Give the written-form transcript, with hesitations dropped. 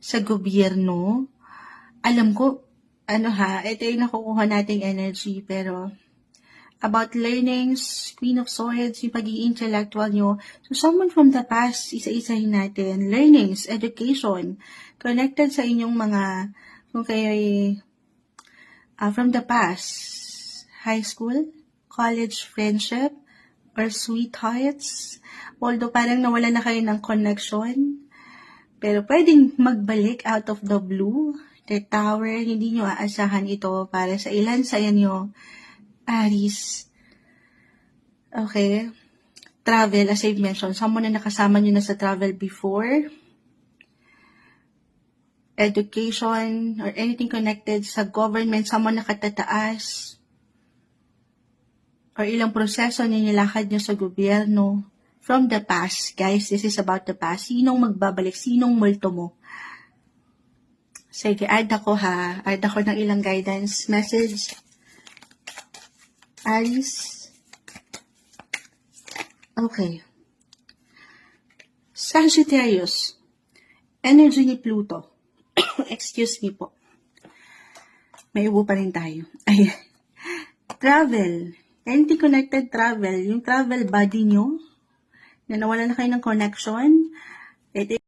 sa gobyerno. Alam ko, ito yung nakukuha nating energy, pero about learnings, Queen of Swords, yung pagiging intellectual nyo. So, someone from the past, isa-isahin natin. Learnings, education, connected sa inyong mga, kung kayo ay from the past, high school, college friendship, or sweethearts. Although parang nawala na kayo ng connection, pero pwedeng magbalik out of the blue. The Tower, hindi nyo aasahan ito para sa ilan sa inyo. Aries. Okay. Travel, as I've mentioned, someone na nakasama nyo na sa travel before. Education, or anything connected sa government, someone nakatataas. Or ilang proseso na nilakad nyo sa gobyerno. From the past, guys, this is about the past. Sinong magbabalik? Sinong multo mo? Sige, add ako ng ilang guidance message. Aries. Okay. Sagittarius. Energy ni Pluto. Excuse me po. May ubo pa rin tayo. Ayan. Travel. Anything connected travel. Yung travel body nyo, na nawala na kayo ng connection,